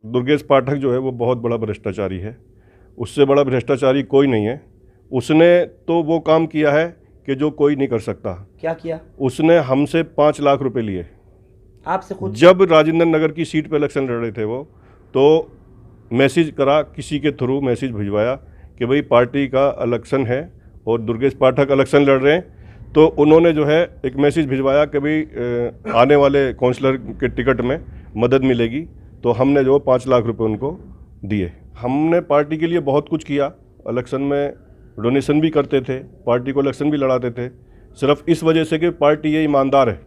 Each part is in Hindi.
दुर्गेश पाठक जो है वो बहुत बड़ा भ्रष्टाचारी है। उससे बड़ा भ्रष्टाचारी कोई नहीं है। उसने तो वो काम किया है कि जो कोई नहीं कर सकता। क्या किया? उसने हमसे 5 लाख रुपए लिए आपसे खुद? जब राजेंद्र नगर की सीट पे इलेक्शन लड़ रहे थे वो, तो मैसेज करा, किसी के थ्रू मैसेज भिजवाया कि भाई पार्टी का इलेक्शन है और दुर्गेश पाठक इलेक्शन लड़ रहे हैं। तो उन्होंने जो है एक मैसेज भिजवाया कि भाई आने वाले काउंसलर के टिकट में मदद मिलेगी। तो हमने जो 5 लाख रुपए उनको दिए। हमने पार्टी के लिए बहुत कुछ किया। इलेक्शन में डोनेशन भी करते थे, पार्टी को इलेक्शन भी लड़ाते थे, सिर्फ इस वजह से कि पार्टी ये ईमानदार है।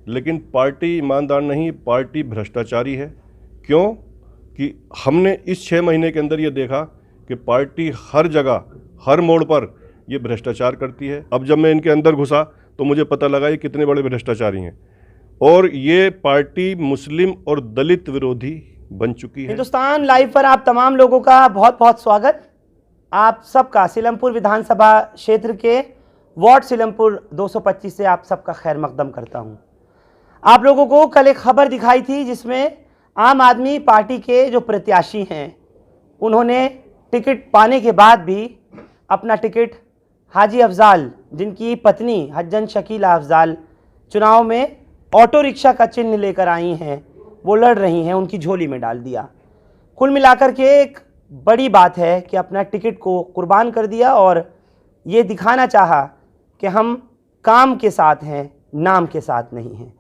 लेकिन पार्टी ईमानदार नहीं, पार्टी भ्रष्टाचारी है। क्यों कि हमने इस 6 महीने के अंदर ये देखा कि पार्टी हर जगह हर मोड़ पर ये भ्रष्टाचार करती है। अब जब मैं इनके अंदर घुसा तो मुझे पता लगा ये कितने बड़े भ्रष्टाचारी हैं और ये पार्टी मुस्लिम और दलित विरोधी बन चुकी है। हिंदुस्तान लाइव पर आप तमाम लोगों का बहुत बहुत स्वागत। आप सबका सीलमपुर विधानसभा क्षेत्र के वार्ड सीलमपुर 225 से आप सबका खैर मकदम करता हूं। आप लोगों को कल एक खबर दिखाई थी जिसमें आम आदमी पार्टी के जो प्रत्याशी हैं उन्होंने टिकट पाने के बाद भी अपना टिकट हाजी अफजाल, जिनकी पत्नी हज्जन शकीला अफजाल चुनाव में ऑटो रिक्शा का चिन्ह लेकर आई हैं, वो लड़ रही हैं, उनकी झोली में डाल दिया। कुल मिलाकर के एक बड़ी बात है कि अपना टिकट को कुर्बान कर दिया और ये दिखाना चाहा कि हम काम के साथ हैं, नाम के साथ नहीं हैं।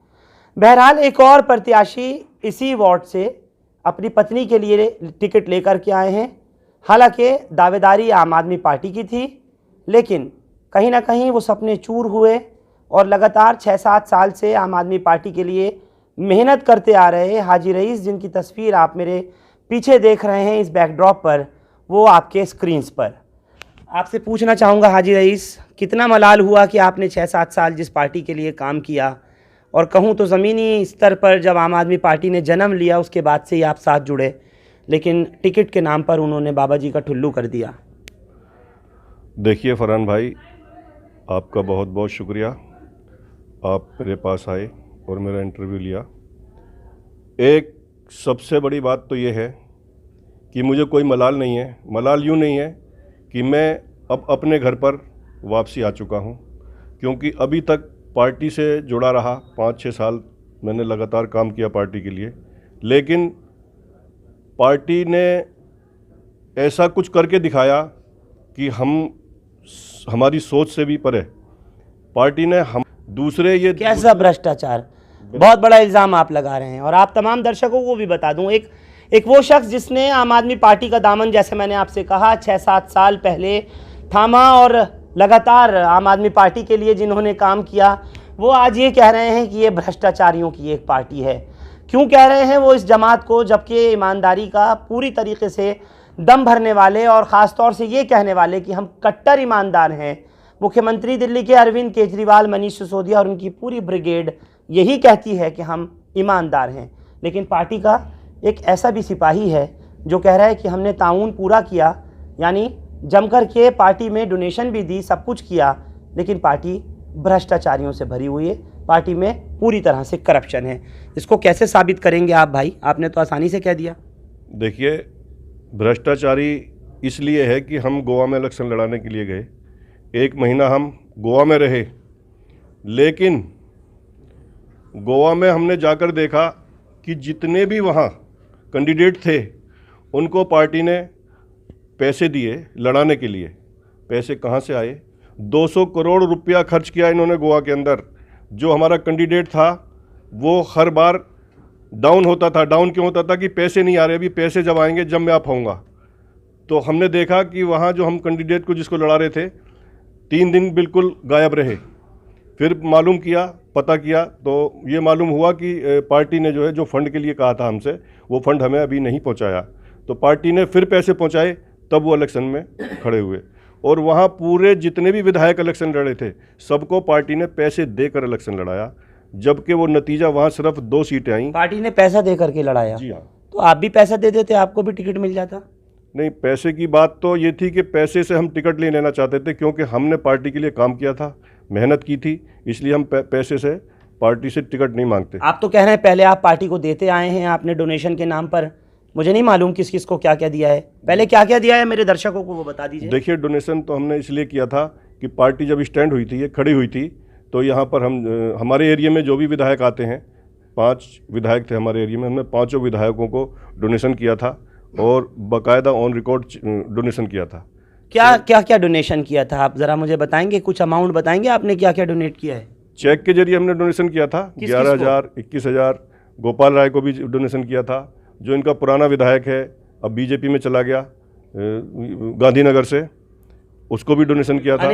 बहरहाल एक और प्रत्याशी इसी वार्ड से अपनी पत्नी के लिए टिकट लेकर के आए हैं। हालांकि दावेदारी आम आदमी पार्टी की थी, लेकिन कहीं ना कहीं वो सपने चूर हुए और लगातार 6-7 साल से आम आदमी पार्टी के लिए मेहनत करते आ रहे हैं हाजी रईस, जिनकी तस्वीर आप मेरे पीछे देख रहे हैं इस बैकड्रॉप पर, वो आपके स्क्रीन्स पर। आपसे पूछना चाहूँगा हाजी रईस, कितना मलाल हुआ कि आपने 6-7 साल जिस पार्टी के लिए काम किया, और कहूँ तो ज़मीनी स्तर पर जब आम आदमी पार्टी ने जन्म लिया उसके बाद से ही आप साथ जुड़े, लेकिन टिकट के नाम पर उन्होंने बाबा जी का ठुल्लू कर दिया। देखिए फरहान भाई, आपका बहुत बहुत शुक्रिया। आप मेरे पास आए और मेरा इंटरव्यू लिया। एक सबसे बड़ी बात तो ये है कि मुझे कोई मलाल नहीं है। मलाल यूँ नहीं है कि मैं अब अपने घर पर वापसी आ चुका हूँ, क्योंकि अभी तक पार्टी से जुड़ा रहा। 5-6 साल मैंने लगातार काम किया पार्टी के लिए, लेकिन पार्टी ने ऐसा कुछ करके दिखाया कि हमारी सोच से भी परे। पार्टी ने हम दूसरे ये कैसा भ्रष्टाचार, बहुत बड़ा इल्ज़ाम आप लगा रहे हैं। और आप तमाम दर्शकों को भी बता दूं, एक वो शख्स जिसने आम आदमी पार्टी का दामन, जैसे मैंने आपसे कहा, 6-7 साल पहले थामा और लगातार आम आदमी पार्टी के लिए जिन्होंने काम किया, वो आज ये कह रहे हैं कि ये भ्रष्टाचारियों की एक पार्टी है। क्यों कह रहे हैं वो इस जमात को, जबकि ईमानदारी का पूरी तरीके से दम भरने वाले और ख़ास तौर से ये कहने वाले कि हम कट्टर ईमानदार हैं, मुख्यमंत्री दिल्ली के अरविंद केजरीवाल, मनीष सिसोदिया और उनकी पूरी ब्रिगेड यही कहती है कि हम ईमानदार हैं। लेकिन पार्टी का एक ऐसा भी सिपाही है जो कह रहा है कि हमने ताउन पूरा किया, यानी जमकर के पार्टी में डोनेशन भी दी, सब कुछ किया, लेकिन पार्टी भ्रष्टाचारियों से भरी हुई है, पार्टी में पूरी तरह से करप्शन है। इसको कैसे साबित करेंगे आप भाई? आपने तो आसानी से कह दिया। देखिए, भ्रष्टाचारी इसलिए है कि हम गोवा में इलेक्शन लड़ाने के लिए गए, 1 महीना हम गोवा में रहे, लेकिन गोवा में हमने जाकर देखा कि जितने भी वहाँ कैंडिडेट थे उनको पार्टी ने पैसे दिए लड़ाने के लिए। पैसे कहाँ से आए? 200 करोड़ रुपया खर्च किया इन्होंने गोवा के अंदर। जो हमारा कैंडिडेट था वो हर बार डाउन होता था। डाउन क्यों होता था? कि पैसे नहीं आ रहे, अभी पैसे जब आएंगे जब मैं आप आऊँगा। तो हमने देखा कि वहाँ जो हम कैंडिडेट को जिसको लड़ा रहे थे, 3 दिन बिल्कुल गायब रहे। फिर मालूम किया, पता किया, तो ये मालूम हुआ कि पार्टी ने जो है जो फंड के लिए कहा था हमसे, वो फंड हमें अभी नहीं पहुँचाया। तो पार्टी ने फिर पैसे पहुँचाए, तब वो इलेक्शन में खड़े हुए। और वहाँ पूरे जितने भी विधायक इलेक्शन लड़े थे सबको पार्टी ने पैसे देकर इलेक्शन लड़ाया, जबकि वो नतीजा वहाँ सिर्फ 2 सीटें आई। पार्टी ने पैसा दे करके लड़ाया? जी हाँ। तो आप भी पैसा दे देते, आपको भी टिकट मिल जाता? नहीं, पैसे की बात तो ये थी कि पैसे से हम टिकट नहीं लेना चाहते थे, क्योंकि हमने पार्टी के लिए काम किया था, मेहनत की थी, इसलिए हम पैसे से पार्टी से टिकट नहीं मांगते। आप तो कह रहे हैं पहले आप पार्टी को देते आए हैं, आपने डोनेशन के नाम पर मुझे नहीं मालूम किस किस को क्या क्या दिया है, पहले क्या क्या दिया है मेरे दर्शकों को वो बता दीजिए। देखिए, डोनेशन तो हमने इसलिए किया था कि पार्टी जब स्टैंड हुई थी, ये खड़ी हुई थी, तो यहाँ पर हम हमारे एरिया में जो भी विधायक आते हैं, 5 विधायक थे हमारे एरिया में, हमने 5 विधायकों को डोनेशन किया था और बाकायदा ऑन रिकॉर्ड डोनेशन किया था। क्या क्या क्या डोनेशन किया था आप ज़रा मुझे बताएंगे, कुछ अमाउंट बताएंगे आपने क्या क्या डोनेट किया है? चेक के जरिए हमने डोनेशन किया था, 11,000, 21,000। गोपाल राय को भी डोनेशन किया था, जो इनका पुराना विधायक है, अब बीजेपी में चला गया गांधीनगर से, उसको भी डोनेशन किया था।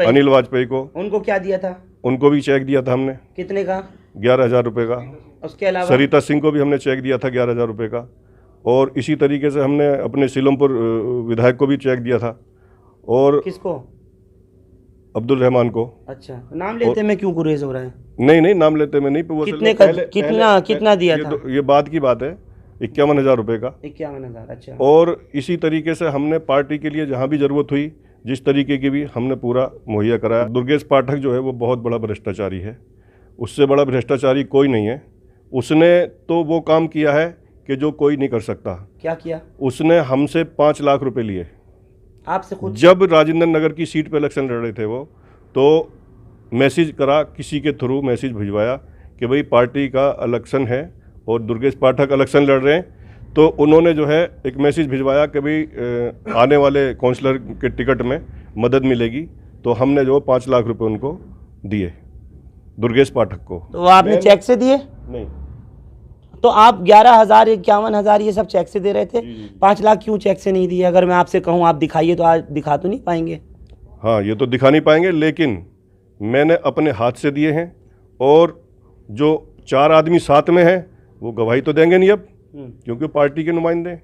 अनिल वाजपेयी को, उनको क्या दिया था? उनको भी चेक दिया था हमने। कितने का? 11,000 रुपये का। उसके अलावा सरिता सिंह को भी हमने चेक दिया था 11,000 रुपये का। और इसी तरीके से हमने अपने सीलमपुर विधायक को भी चेक दिया था। और किसको? अब्दुल रहमान को। अच्छा, नाम लेते में क्यों गुरेज हो रहा है? नहीं, नाम लेते में नहीं। कितना दिया था? ये बाद की बात है, 51,000 रुपये का। 51,000, अच्छा। और इसी तरीके से हमने पार्टी के लिए जहाँ भी ज़रूरत हुई, जिस तरीके की भी, हमने पूरा मुहैया कराया। दुर्गेश पाठक जो है वो बहुत बड़ा भ्रष्टाचारी है, उससे बड़ा भ्रष्टाचारी कोई नहीं है। उसने तो वो काम किया है कि जो कोई नहीं कर सकता। क्या किया? उसने हमसे 5 लाख रुपए लिए आपसे खुद। जब राजेंद्र नगर की सीट पे इलेक्शन लड़ रहे थे वो, तो मैसेज करा, किसी के थ्रू मैसेज भिजवाया कि भाई पार्टी का इलेक्शन है और दुर्गेश पाठक इलेक्शन लड़ रहे हैं, तो उन्होंने जो है एक मैसेज भिजवाया कि भाई आने वाले काउंसलर के टिकट में मदद मिलेगी। तो हमने जो 5 लाख रुपए उनको दिए, दुर्गेश पाठक को। तो आपने चेक से दिए? नहीं। तो आप 11,000, 51,000 ये सब चेक से दे रहे थे? 5 लाख क्यों चेक से नहीं दिए? अगर मैं आपसे कहूँ आप दिखाइए, तो आज दिखा तो नहीं पाएंगे? हाँ, ये तो दिखा नहीं पाएंगे, लेकिन मैंने अपने हाथ से दिए हैं। और जो 4 आदमी साथ में हैं वो गवाही तो देंगे नहीं अब, क्योंकि पार्टी के नुमाइंदे।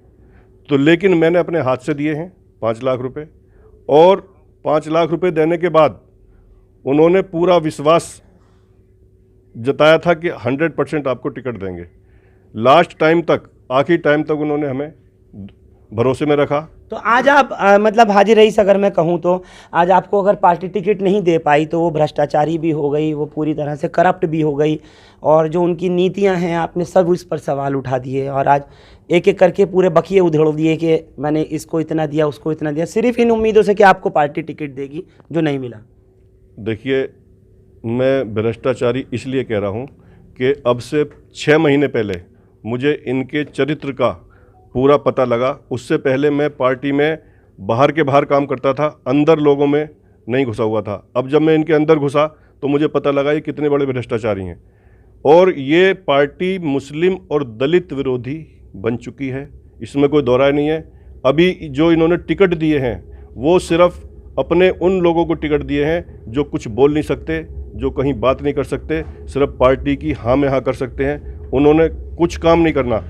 तो लेकिन मैंने अपने हाथ से दिए हैं 5 लाख रुपए। और 5 लाख रुपए देने के बाद उन्होंने पूरा विश्वास जताया था कि 100% आपको टिकट देंगे। लास्ट टाइम तक, आखिरी टाइम तक उन्होंने हमें भरोसे में रखा। तो आज आप मतलब हाजी रईस, अगर मैं कहूँ तो आज आपको अगर पार्टी टिकट नहीं दे पाई तो वो भ्रष्टाचारी भी हो गई, वो पूरी तरह से करप्ट भी हो गई, और जो उनकी नीतियां हैं आपने सब उस पर सवाल उठा दिए, और आज एक एक करके पूरे बखिए उधेड़ दिए कि मैंने इसको इतना दिया, उसको इतना दिया, सिर्फ इन उम्मीदों से कि आपको पार्टी टिकट देगी, जो नहीं मिला। देखिए, मैं भ्रष्टाचारी इसलिए कह रहा हूँ कि अब से 6 महीने पहले मुझे इनके चरित्र का पूरा पता लगा। उससे पहले मैं पार्टी में बाहर के बाहर काम करता था, अंदर लोगों में नहीं घुसा हुआ था। अब जब मैं इनके अंदर घुसा तो मुझे पता लगा ये कितने बड़े भ्रष्टाचारी हैं। और ये पार्टी मुस्लिम और दलित विरोधी बन चुकी है, इसमें कोई दो राय नहीं है। अभी जो इन्होंने टिकट दिए हैं वो सिर्फ अपने उन लोगों को टिकट दिए हैं जो कुछ बोल नहीं सकते, जो कहीं बात नहीं कर सकते, सिर्फ पार्टी की हाँ में हाँ कर सकते हैं। उन्होंने कुछ काम नहीं करना।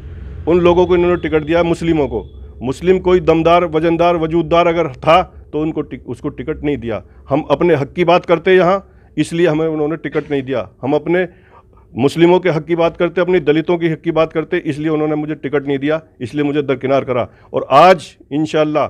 उन लोगों को इन्होंने टिकट दिया, मुस्लिमों को। मुस्लिम कोई दमदार, वजनदार, वजूददार अगर था तो उसको टिकट नहीं दिया। हम अपने हक की बात करते यहाँ, इसलिए हमें उन्होंने टिकट नहीं दिया। हम अपने मुस्लिमों के हक की बात करते, अपनी दलितों की हक की बात करते, इसलिए उन्होंने मुझे टिकट नहीं दिया, इसलिए मुझे दरकिनार करा। और आज इंशाअल्लाह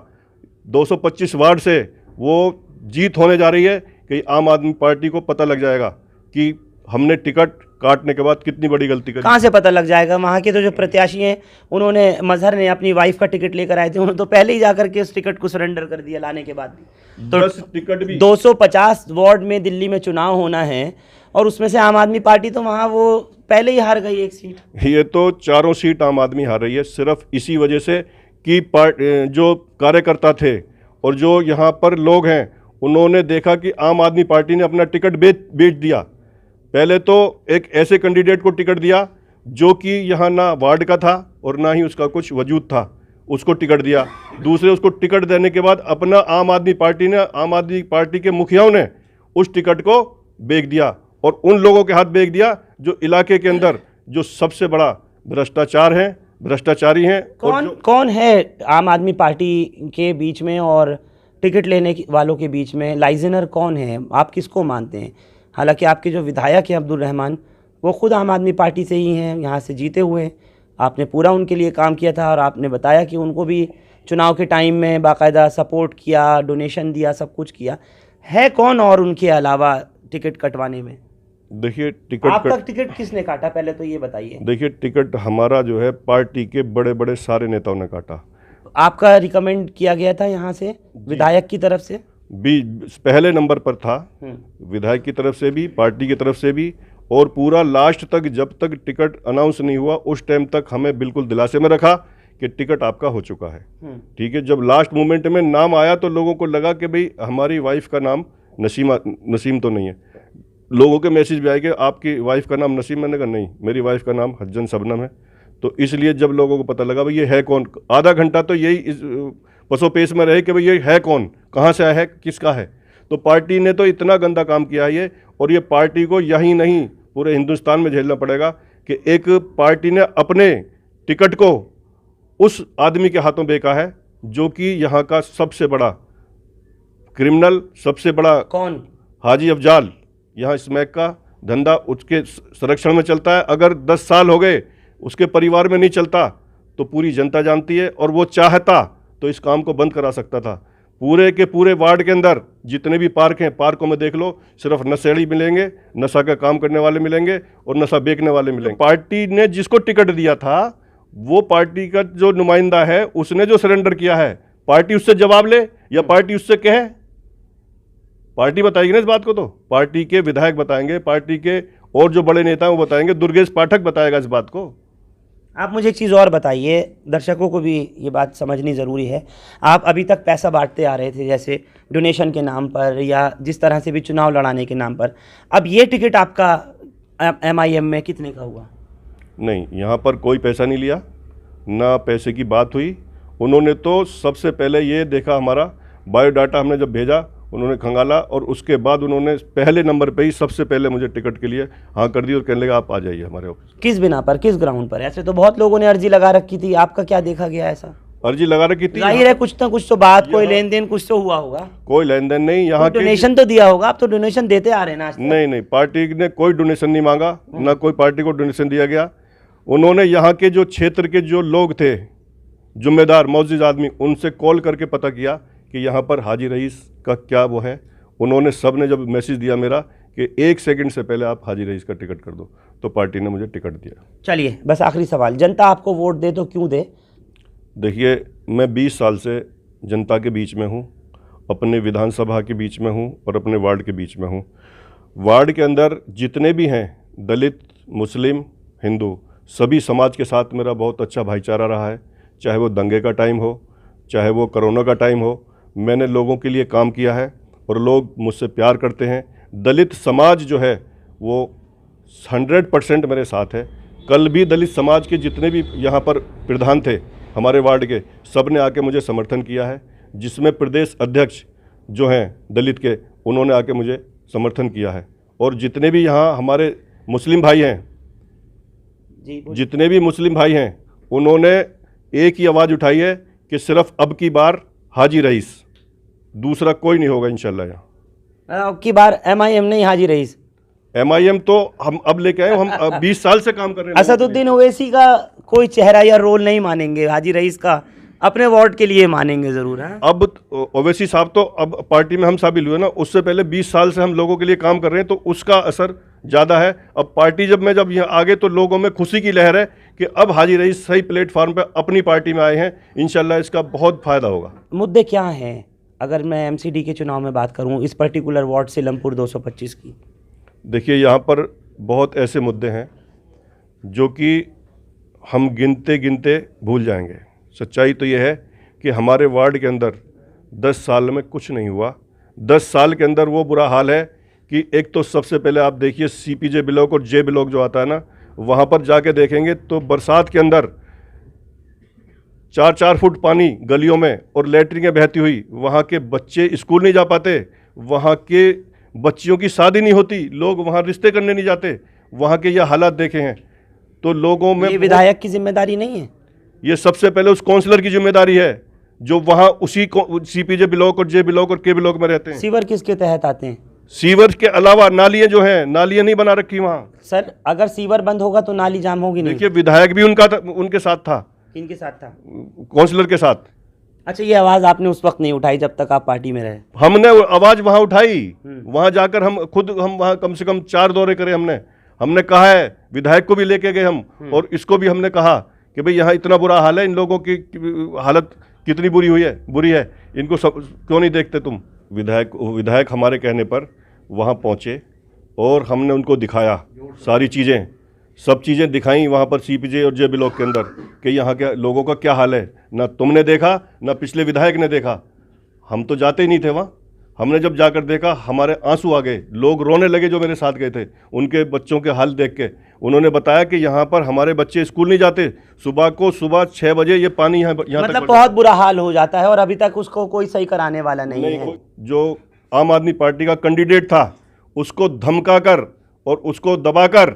225 वार्ड से वो जीत होने जा रही है कि आम आदमी पार्टी को पता लग जाएगा कि हमने टिकट काटने के बाद कितनी बड़ी गलती करी। कहाँ से पता लग जाएगा? वहाँ के तो जो प्रत्याशी हैं, उन्होंने, मजहर ने अपनी वाइफ का टिकट लेकर आए थे, उन्होंने तो पहले ही जाकर के उस टिकट को सरेंडर कर दिया लाने के बाद भी। तो 10 टिकट भी 250 वार्ड में दिल्ली में चुनाव होना है, और उसमें से आम आदमी पार्टी तो वहाँ वो पहले ही हार गई 1 सीट। ये तो 4 सीट आम आदमी हार रही है, सिर्फ इसी वजह से कि जो कार्यकर्ता थे और जो यहाँ पर लोग हैं, उन्होंने देखा कि आम आदमी पार्टी ने अपना टिकट बेच दिया। पहले तो एक ऐसे कैंडिडेट को टिकट दिया जो कि यहाँ ना वार्ड का था और ना ही उसका कुछ वजूद था, उसको टिकट दिया। दूसरे, उसको टिकट देने के बाद अपना आम आदमी पार्टी के मुखियाओं ने उस टिकट को बेच दिया और उन लोगों के हाथ बेच दिया जो इलाके के अंदर जो सबसे बड़ा भ्रष्टाचारी हैं। कौन है आम आदमी पार्टी के बीच में और टिकट लेने वालों के बीच में लाइजनर कौन है? आप किसको मानते हैं? हालांकि आपके जो विधायक हैं अब्दुल रहमान, वो खुद आम आदमी पार्टी से ही हैं, यहाँ से जीते हुए हैं। आपने पूरा उनके लिए काम किया था और आपने बताया कि उनको भी चुनाव के टाइम में बाकायदा सपोर्ट किया, डोनेशन दिया, सब कुछ किया। है कौन और उनके अलावा टिकट कटवाने में? देखिए आपका टिकट किसने काटा, पहले तो ये बताइए। देखिए टिकट हमारा जो है पार्टी के बड़े बड़े सारे नेताओं ने काटा। आपका रिकमेंड किया गया था यहाँ से विधायक की तरफ से? पहले नंबर पर था, विधायक की तरफ से भी, पार्टी की तरफ से भी, और पूरा लास्ट तक जब तक टिकट अनाउंस नहीं हुआ उस टाइम तक हमें बिल्कुल दिलासे में रखा कि टिकट आपका हो चुका है। ठीक है, जब लास्ट मोमेंट में नाम आया तो लोगों को लगा कि भाई हमारी वाइफ का नाम नसीम तो नहीं है। लोगों के मैसेज भी आए कि आपकी वाइफ का नाम नसीम, मैंने कहा नहीं, मेरी वाइफ का नाम हज्जन शबनम है। तो इसलिए जब लोगों को पता लगा भाई ये है कौन, आधा घंटा तो यही इस पसोपेश में रहे कि भाई ये है कौन, कहाँ से आया है, किसका है। तो पार्टी ने तो इतना गंदा काम किया है ये, और ये पार्टी को यही नहीं पूरे हिंदुस्तान में झेलना पड़ेगा कि एक पार्टी ने अपने टिकट को उस आदमी के हाथों बेचा है जो कि यहाँ का सबसे बड़ा क्रिमिनल, सबसे बड़ा कौन, हाजी अफजाल, यहाँ स्मैक का धंधा उसके संरक्षण में चलता है। अगर 10 साल हो गए उसके परिवार में नहीं चलता तो पूरी जनता जानती है, और वो चाहता तो इस काम को बंद करा सकता था। पूरे के पूरे वार्ड के अंदर जितने भी पार्क हैं, पार्कों में देख लो, सिर्फ नशेड़ी मिलेंगे, नशा का काम करने वाले मिलेंगे और नशा बेचने वाले मिलेंगे। पार्टी ने जिसको टिकट दिया था वो पार्टी का जो नुमाइंदा है उसने जो सरेंडर किया है, पार्टी उससे जवाब ले या पार्टी उससे कहे, पार्टी बताएगी ना इस बात को। तो पार्टी के विधायक बताएंगे, पार्टी के और जो बड़े नेता हैं वो बताएंगे, दुर्गेश पाठक बताएगा इस बात को। आप मुझे एक चीज़ और बताइए, दर्शकों को भी ये बात समझनी ज़रूरी है। आप अभी तक पैसा बांटते आ रहे थे, जैसे डोनेशन के नाम पर या जिस तरह से भी चुनाव लड़ाने के नाम पर। अब ये टिकट आपका MIM में कितने का हुआ? नहीं, यहाँ पर कोई पैसा नहीं लिया, ना पैसे की बात हुई। उन्होंने तो सबसे पहले ये देखा, हमारा बायोडाटा हमने जब भेजा उन्होंने खंगाला, और उसके बाद उन्होंने पहले नंबर पे ही सबसे पहले मुझे टिकट के लिए हाँ कर दी और कहने लगा आप आ जाइए हमारे ऑफिस। किस बिना पर, किस ग्राउंड पर? ऐसे तो बहुत लोगों ने अर्जी लगा रखी थी, आपका क्या देखा गया ऐसा? अर्जी लगा रखी थी, जाहिर है कुछ ना कुछ तो बात, कोई लेन देन कुछ तो हुआ होगा। कोई लेन देन नहीं, यहाँ डोनेशन तो दिया होगा, आप तो डोनेशन देते आ रहे हैं ना आज तक। नहीं, पार्टी ने कोई डोनेशन नहीं मांगा, ना कोई पार्टी को डोनेशन दिया गया। उन्होंने यहाँ के जो क्षेत्र के जो लोग थे, जिम्मेदार मौजूद आदमी, उनसे कॉल करके पता किया कि यहाँ पर हाजी रईस का क्या वो है। उन्होंने सब ने जब मैसेज दिया मेरा कि 1 सेकंड से पहले आप हाजी रईस का टिकट कर दो, तो पार्टी ने मुझे टिकट दिया। चलिए, बस आखिरी सवाल, जनता आपको वोट दे तो क्यों दे? देखिए, मैं 20 साल से जनता के बीच में हूँ, अपने विधानसभा के बीच में हूँ और अपने वार्ड के बीच में हूँ। वार्ड के अंदर जितने भी हैं, दलित, मुस्लिम, हिंदू, सभी समाज के साथ मेरा बहुत अच्छा भाईचारा रहा है। चाहे वो दंगे का टाइम हो, चाहे वो कोरोना का टाइम हो, मैंने लोगों के लिए काम किया है और लोग मुझसे प्यार करते हैं। दलित समाज जो है वो 100% मेरे साथ है। कल भी दलित समाज के जितने भी यहाँ पर प्रधान थे हमारे वार्ड के, सब ने आके मुझे समर्थन किया है, जिसमें प्रदेश अध्यक्ष जो हैं दलित के, उन्होंने आके मुझे समर्थन किया है। और जितने भी यहाँ हमारे मुस्लिम भाई हैं, जितने भी मुस्लिम भाई हैं, उन्होंने एक ही आवाज़ उठाई है कि सिर्फ अब की बार हाजी रईस, दूसरा कोई नहीं होगा इंशाल्लाह। यहाँ अब की बार MIM नहीं, हाजी रईस। MIM तो हम अब लेके आए, हम 20 साल से काम कर रहे हैं। असदुद्दीन ओवैसी का कोई चेहरा या रोल नहीं मानेंगे, हाजी रईस का अपने वार्ड के लिए मानेंगे जरूर है। अब ओवैसी साहब तो अब पार्टी में हम शामिल हुए ना, उससे पहले 20 साल से हम लोगों के लिए काम कर रहे हैं, तो उसका असर ज़्यादा है। अब पार्टी जब यहाँ आगे तो लोगों में खुशी की लहर है कि अब हाजी रईस सही प्लेटफॉर्म पर अपनी पार्टी में आए हैं, इंशाल्लाह इसका बहुत फ़ायदा होगा। मुद्दे क्या हैं? अगर मैं MCD के चुनाव में बात करूं, इस पर्टिकुलर वार्ड सीलमपुर 225 की, देखिए यहाँ पर बहुत ऐसे मुद्दे हैं जो कि हम गिनते गिनते भूल जाएंगे। सच्चाई तो यह है कि हमारे वार्ड के अंदर 10 साल में कुछ नहीं हुआ। 10 साल के अंदर वो बुरा हाल है कि एक तो सबसे पहले आप देखिए CPJ ब्लॉक और J ब्लॉक जो आता है ना, वहाँ पर जाके देखेंगे तो बरसात के अंदर 4-4 फुट पानी गलियों में और लैट्रिनें बहती हुई, वहाँ के बच्चे स्कूल नहीं जा पाते, वहाँ के बच्चियों की शादी नहीं होती, लोग वहाँ रिश्ते करने नहीं जाते, वहाँ के ये हालात देखे हैं। तो लोगों में ये विधायक की जिम्मेदारी नहीं है, ये सबसे पहले उस काउंसलर की जिम्मेदारी है जो वहाँ उसी CPJ ब्लॉक और J ब्लॉक और K ब्लॉक में रहते हैं। सीवर किसके तहत आते हैं? सीवर के अलावा नालियाँ जो हैं, नालियाँ नहीं बना रखी वहाँ। सर, अगर सीवर बंद होगा तो नाली जाम होगी नहीं? देखिए, विधायक भी उनके साथ था। किनके साथ था? काउंसलर के साथ। अच्छा, ये आवाज़ आपने उस वक्त नहीं उठाई जब तक आप पार्टी में रहे? हमने आवाज वहां उठाई, वहां जाकर हम वहां कम से कम 4 दौरे करे हमने कहा है, विधायक को भी लेके गए हम, और इसको भी हमने कहा कि भाई यहाँ इतना बुरा हाल है, इन लोगों की हालत कितनी बुरी है, इनको सब क्यों नहीं देखते तुम? विधायक हमारे कहने पर वहाँ पहुँचे और हमने उनको दिखाया सारी चीज़ें, सब चीज़ें दिखाई वहाँ पर सीपीजे और जे ब्लॉक के अंदर कि यहाँ के लोगों का क्या हाल है। ना तुमने देखा, ना पिछले विधायक ने देखा, हम तो जाते ही नहीं थे वहाँ। हमने जब जाकर देखा हमारे आंसू आ गए, लोग रोने लगे जो मेरे साथ गए थे, उनके बच्चों के हाल देख के। उन्होंने बताया कि यहाँ पर हमारे बच्चे स्कूल नहीं जाते, सुबह 6 बजे ये पानी यहाँ मतलब बहुत बुरा हाल हो जाता है और अभी तक उसको कोई सही कराने वाला नहीं है। जो आम आदमी पार्टी का कैंडिडेट था उसको धमकाकर और उसको दबाकर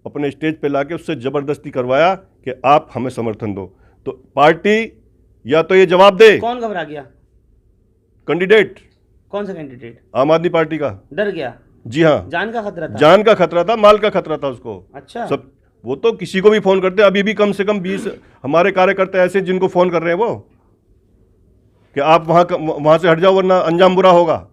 अपने स्टेज पे लाके उससे ज़बरदस्ती करवाया कि आप हमें समर्थन दो। तो पार्टी या तो ये जवाब दे। कौन घबरा गया? कैंडिडेट। कौन सा कैंडिडेट? आम आदमी पार्टी का। डर गया? जी हाँ, जान का खतरा था? जान का खतरा था, माल का खतरा था उसको। अच्छा। सब वो तो किसी को भी फोन करते, अभी भी कम से कम 20 हमारे कार्यकर्ता ऐसे जिनको फोन कर रहे हैं वो कि आप वहां से हट जाओ वरना अंजाम बुरा होगा।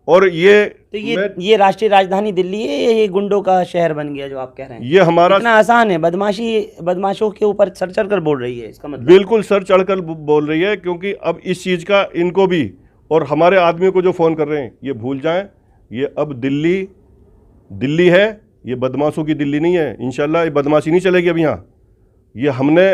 और ये राष्ट्रीय राजधानी दिल्ली है, ये गुंडों का शहर बन गया जो आप कह रहे हैं? ये हमारा इतना आसान है? बदमाशों के ऊपर सर चढ़कर बोल रही है, इसका मतलब? बिल्कुल सर चढ़कर बोल रही है, क्योंकि अब इस चीज़ का इनको भी और हमारे आदमियों को जो फ़ोन कर रहे हैं ये भूल जाएं। ये अब दिल्ली है, ये बदमाशों की दिल्ली नहीं है। इंशाल्लाह ये बदमाशी नहीं चलेगी अब यहाँ। ये हमने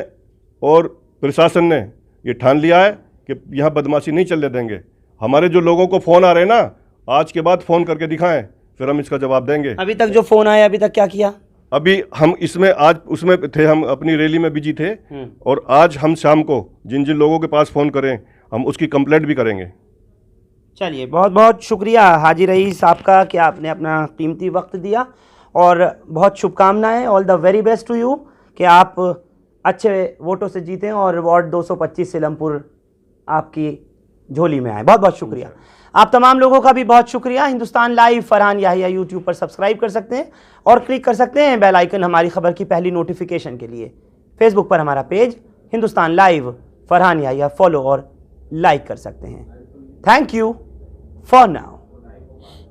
और प्रशासन ने ये ठान लिया है कि यहाँ बदमाशी नहीं चलने देंगे। हमारे जो लोगों को फ़ोन आ रहे हैं ना, आज के बाद फ़ोन करके दिखाएं, फिर हम इसका जवाब देंगे। अभी तक जो फ़ोन आया, अभी तक क्या किया? अभी हम इसमें आज उसमें थे, हम अपनी रैली में बिजी थे, और आज हम शाम को जिन जिन लोगों के पास फ़ोन करें हम उसकी कंप्लेंट भी करेंगे। चलिए, बहुत बहुत शुक्रिया हाजी रईस आपका कि आपने अपना कीमती वक्त दिया, और बहुत शुभकामनाएं, all the very best to you कि आप अच्छे वोटों से जीतें और वार्ड 225 सीलमपुर आपकी झोली में आए। बहुत बहुत शुक्रिया। आप तमाम लोगों का भी बहुत शुक्रिया। हिंदुस्तान लाइव फरहान याहिया यूट्यूब पर सब्सक्राइब कर सकते हैं और क्लिक कर सकते हैं बेल आइकन हमारी खबर की पहली नोटिफिकेशन के लिए। फेसबुक पर हमारा page Hindustan live Farhan Yahiya follow और लाइक कर सकते हैं। Thank you for now.